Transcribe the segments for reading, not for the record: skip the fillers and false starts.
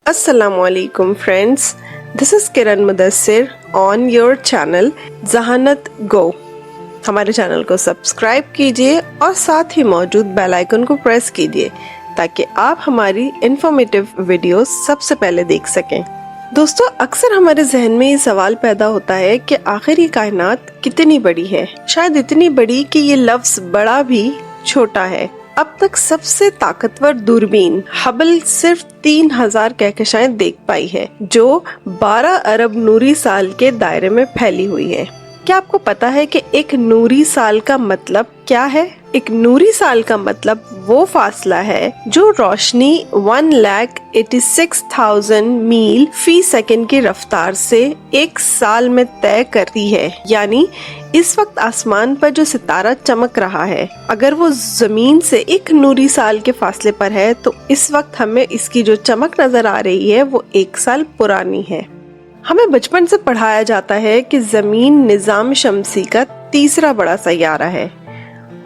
अस्सलामु अलैकुम friends, this is Kiran Mudassir on your channel Zahanat go. हमारे चैनल को सब्सक्राइब कीजिए और साथ ही मौजूद बेल आइकन को प्रेस कीजिए ताकि आप हमारी इंफॉर्मेटिव वीडियोस सबसे पहले देख सकें। दोस्तों, अक्सर हमारे जहन में ये सवाल पैदा होता है कि आखिर ये कायनात कितनी बड़ी है, शायद इतनी बड़ी कि ये लफ्ज बड़ा भी छोटा है। अब तक सबसे ताकतवर दूरबीन हबल सिर्फ 3000 कहकशाएं देख पाई है, जो 12 अरब नूरी साल के दायरे में फैली हुई है। क्या आपको पता है कि एक नूरी साल का मतलब क्या है? एक नूरी साल का मतलब वो फासला है जो रोशनी 1,86,000 मील फी सेकंड की रफ्तार से एक साल में तय करती है। यानी इस वक्त आसमान पर जो सितारा चमक रहा है, अगर वो जमीन से एक नूरी साल के फासले पर है तो इस वक्त हमें इसकी जो चमक नजर आ रही है वो एक साल पुरानी है। हमें बचपन से पढ़ाया जाता है कि जमीन निजाम शमसी का तीसरा बड़ा सैयारा है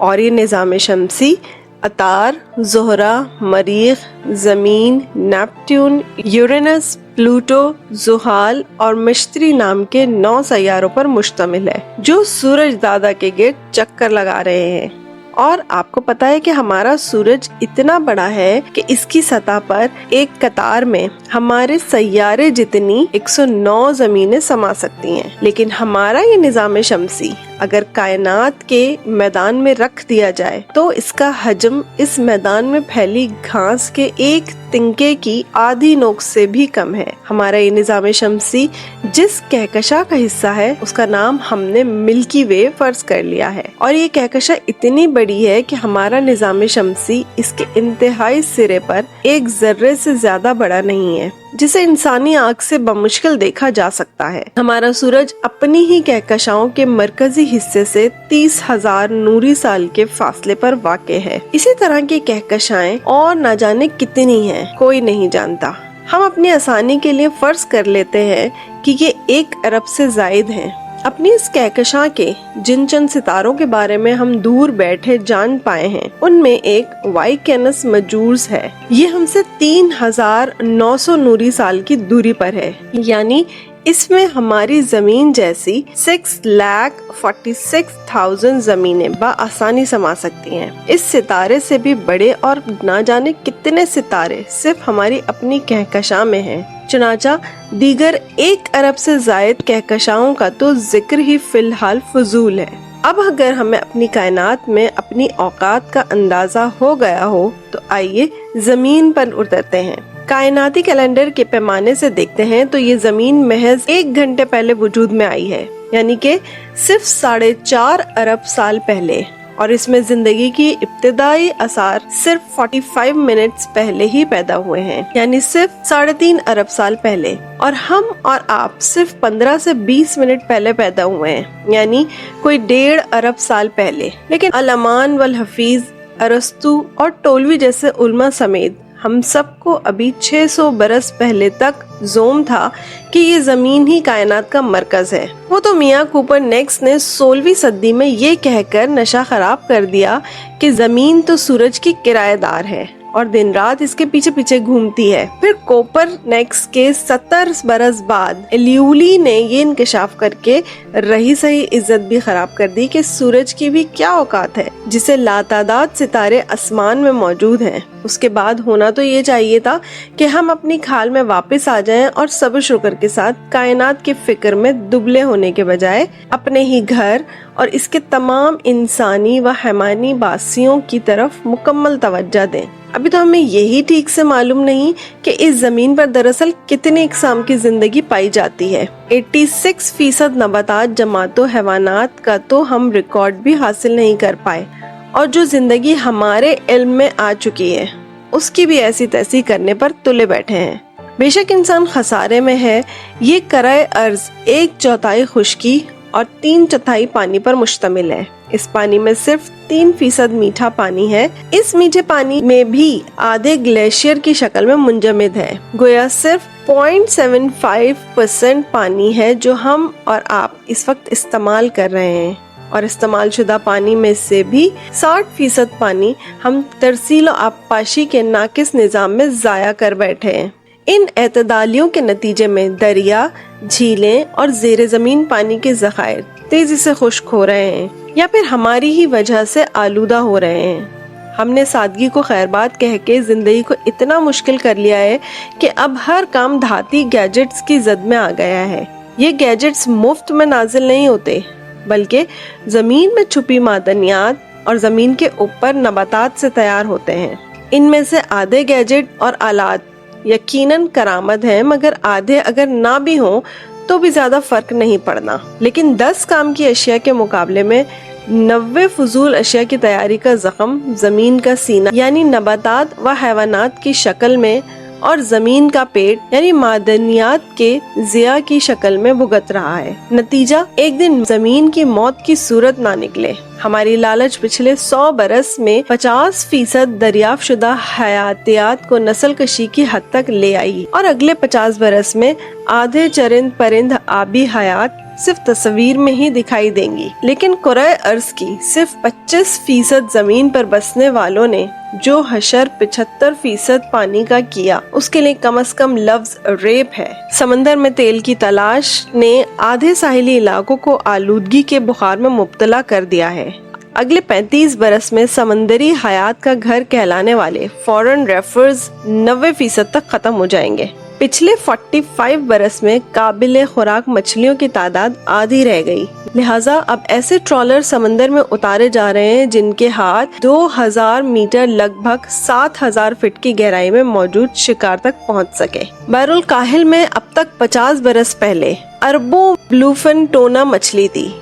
और ये निजाम शमसी अतार, ज़ोहरा, मरीख, जमीन, नेपट्यून, यूरेनस, प्लूटो, जुहाल और मिश्तरी नाम के 9 सैयारों पर मुश्तमिल है जो सूरज दादा के गिर्द चक्कर लगा रहे हैं। और आपको पता है कि हमारा सूरज इतना बड़ा है कि इसकी सतह पर एक कतार में हमारे सैयारे जितनी 109 जमीनें समा सकती हैं। लेकिन हमारा ये निजाम शमसी अगर कायनात के मैदान में रख दिया जाए तो इसका हजम इस मैदान में फैली घास के एक तिनके की आधी नोक से भी कम है। हमारा ये निजाम शमसी जिस कहकशा का हिस्सा है उसका नाम हमने मिल्की वे फर्ज कर लिया है, और ये कहकशा इतनी बड़ी है कि हमारा निजाम शमसी इसके इंतहाई सिरे पर एक जर्रे से ज्यादा बड़ा नहीं है, जिसे इंसानी आँख से बमुश्किल देखा जा सकता है। हमारा सूरज अपनी ही कहकशाओं के मरकजी हिस्से से 30,000 नूरी साल के फासले पर वाक़े है। इसी तरह की कहकशाएं और न जाने कितनी हैं, कोई नहीं जानता। हम अपनी आसानी के लिए फर्ज कर लेते हैं कि ये 1 अरब से जायद हैं। अपनी इस कहकशा के जिन चंद सितारों के बारे में हम दूर बैठे जान पाए हैं, उनमें एक वाई कैनस मजूर्स है। ये हमसे 3900 नूरी साल की दूरी पर है, यानी इसमें हमारी जमीन जैसी 6,46,000 जमीनें बआसानी समा सकती हैं। इस सितारे से भी बड़े और ना जाने कितने सितारे सिर्फ हमारी अपनी कहकशा में हैं। चुनाचा दीगर 1 अरब से जायद कहकशाओं का तो जिक्र ही फिलहाल फजूल है। अब अगर हमें अपनी कायनात में अपनी औकात का अंदाजा हो गया हो तो आइए जमीन पर उतरते हैं। कायनाती कैलेंडर के पैमाने से देखते हैं तो ये जमीन महज 1 घंटे पहले वजूद में आई है, यानी कि सिर्फ 4.5 अरब साल पहले, और इसमें जिंदगी की इब्तिदाई आसार सिर्फ 45 मिनट्स पहले ही पैदा हुए हैं, यानी सिर्फ 3.5 अरब साल पहले। और हम और आप सिर्फ 15 से 20 मिनट पहले पैदा हुए हैं, यानी कोई 1.5 अरब साल पहले। लेकिन अल-अमान वल हफीज, अरस्तु और टोलवी जैसे उलमा समेत हम सबको अभी 600 बरस पहले तक जोम था कि ये जमीन ही कायनात का मरकज है। वो तो मियाँ कोपरनिकस ने 16वीं सदी में ये कहकर नशा खराब कर दिया कि जमीन तो सूरज की किराएदार है और दिन रात इसके पीछे पीछे घूमती है। फिर कोपरनिकस के 70 बरस बाद एलियूली ने ये इंकशाफ करके रही सही इज्जत भी खराब कर दी कि सूरज की भी क्या औकात है, जिसे लातादाद सितारे आसमान में मौजूद हैं। उसके बाद होना तो ये चाहिए था कि हम अपनी खाल में वापस आ जाएं और सब्र शुक्र के साथ कायनात की फिक्र में दुबले होने के बजाय अपने ही घर और इसके तमाम इंसानी व हैवानी बासियों की तरफ मुकम्मल तवज्जो दें। अभी तो हमें यही ठीक से मालूम नहीं कि इस जमीन पर दरअसल कितने इकसाम की जिंदगी पाई जाती है। 86% नबातात जमातो हैवानात का तो हम रिकॉर्ड भी हासिल नहीं कर पाए, और जो जिंदगी हमारे इल्म में आ चुकी है उसकी भी ऐसी तैसी करने पर तुले बैठे हैं। बेशक इंसान खसारे में है। ये कराए अर्ज 1/4 खुश्की और 3/4 पानी पर मुश्तमिल है। इस पानी में सिर्फ 3% मीठा पानी है। इस मीठे पानी में भी आधे ग्लेशियर की शक्ल में मुंजमद है। गोया सिर्फ 0.75% पानी है जो हम और आप इस वक्त इस्तेमाल कर रहे हैं, और इस्तेमाल शुदा पानी में से भी 60% पानी हम तरसील और आबपाशी के नाकिस निजाम में जाया कर बैठे हैं। इन एतदालियों के नतीजे में दरिया, झीलें और ज़ेरे ज़मीन पानी के ज़खायर तेजी से खुश्क हो रहे हैं या फिर हमारी ही वजह से आलूदा हो रहे हैं। हमने सादगी को खैरबाद कह के जिंदगी को इतना मुश्किल कर लिया है कि अब हर काम धाती गैजेट्स की जद में आ गया है। ये गैजेट्स मुफ्त में नाजिल नहीं होते, बल्कि जमीन में छुपी मादनियात और जमीन के ऊपर नबातात से तैयार होते हैं। इनमें से आधे गैजेट और आलात यकीनन करामत हैं, मगर आधे अगर ना भी हों तो भी ज्यादा फर्क नहीं पड़ना। लेकिन 10 काम की अशिया के मुकाबले में 90 फजूल अशिया की तैयारी का जख्म जमीन का सीना यानी नबातात व हैवानात की शक्ल में और जमीन का पेट यानी मादनियात के जिया की शक्ल में भुगत रहा है। नतीजा एक दिन जमीन की मौत की सूरत ना निकले। हमारी लालच पिछले 100 बरस में 50% दरियाफ्त शुदा हयातियात को नस्ल कशी की हद तक ले आई और अगले 50 बरस में आधे चरिंद परिंद आबी हयात सिर्फ तस्वीर में ही दिखाई देंगी। लेकिन कुराए अर्ज की सिर्फ 25% जमीन पर बसने वालों ने जो हशर 75% पानी का किया, उसके लिए कम से कम लफ्ज रेप है। समंदर में तेल की तलाश ने आधे साहिली इलाकों को आलूदगी के बुखार में मुब्तला कर दिया है। अगले 35 बरस में समंदरी हयात का घर कहलाने वाले फॉरेन रेफर्स 90% तक खत्म हो जाएंगे। पिछले 45 बरस में काबिल खुराक मछलियों की तादाद आधी रह गई। लिहाजा अब ऐसे ट्रॉलर समंदर में उतारे जा रहे हैं जिनके हाथ 2000 मीटर लगभग 7000 फीट की गहराई में मौजूद शिकार तक पहुंच सके। बहरुल काहिल में अब तक 50 बरस पहले अरबों ब्लूफिन टोना मछली थी।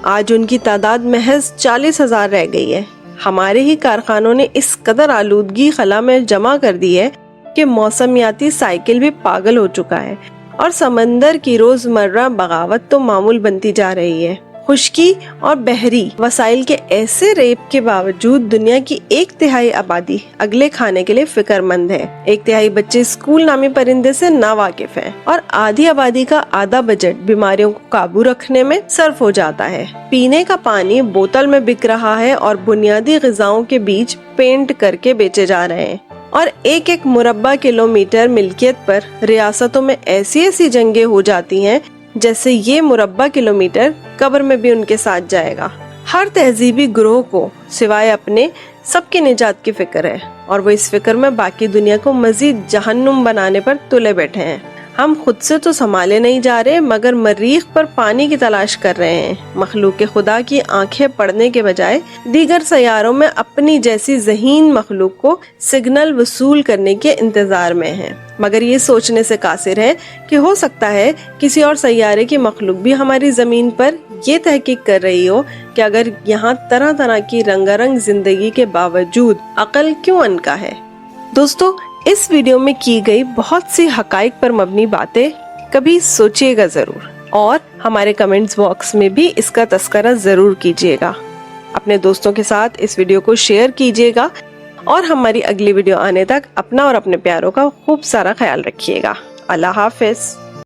आज उनकी तादाद महज 40,000 रह गई है। हमारे ही कारखानों ने इस कदर आलूदगी खला में जमा कर दी है कि मौसमियाती साइकिल भी पागल हो चुका है और समंदर की रोजमर्रा बगावत तो मामूल बनती जा रही है। खुश्की और बहरी वसाइल के ऐसे रेप के बावजूद दुनिया की 1/3 आबादी अगले खाने के लिए फिक्रमंद है। 1/3 बच्चे स्कूल नामी परिंदे से नावाकिफ हैं और आधी आबादी का आधा बजट बीमारियों को काबू रखने में सर्फ हो जाता है। पीने का पानी बोतल में बिक रहा है और बुनियादी ग़िज़ाओं के बीज पेंट करके बेचे जा रहे हैं और एक मुरब्बा किलोमीटर मिल्कियत पर रियासतों में ऐसी जंगें हो जाती हैं जैसे ये मुरब्बा किलोमीटर कब्र में भी उनके साथ जाएगा। हर तहजीबी ग्रोह को सिवाय अपने सबकी निजात की फिक्र है और वो इस फिक्र में बाकी दुनिया को मजीद जहन्नुम बनाने पर तुले बैठे हैं। हम खुद से तो संभाले नहीं जा रहे, मगर मरीख पर पानी की तलाश कर रहे हैं। मखलूक खुदा की आंखें पड़ने के बजाय दीगर सैयारों में अपनी जैसी ज़हीन मखलूक को सिग्नल वसूल करने के इंतजार में हैं। मगर ये सोचने से कासिर है कि हो सकता है किसी और सैयारे की मखलूक भी हमारी जमीन पर ये तहकीक कर रही हो कि अगर यहाँ तरह तरह की रंगारंग जिंदगी के बावजूद अकल क्यों अनका है। दोस्तों, इस वीडियो में की गई बहुत सी हकाइक पर मबनी बातें कभी सोचिएगा जरूर और हमारे कमेंट्स बॉक्स में भी इसका तस्करा जरूर कीजिएगा। अपने दोस्तों के साथ इस वीडियो को शेयर कीजिएगा और हमारी अगली वीडियो आने तक अपना और अपने प्यारों का खूब सारा ख्याल रखिएगा। अल्लाह हाफिज।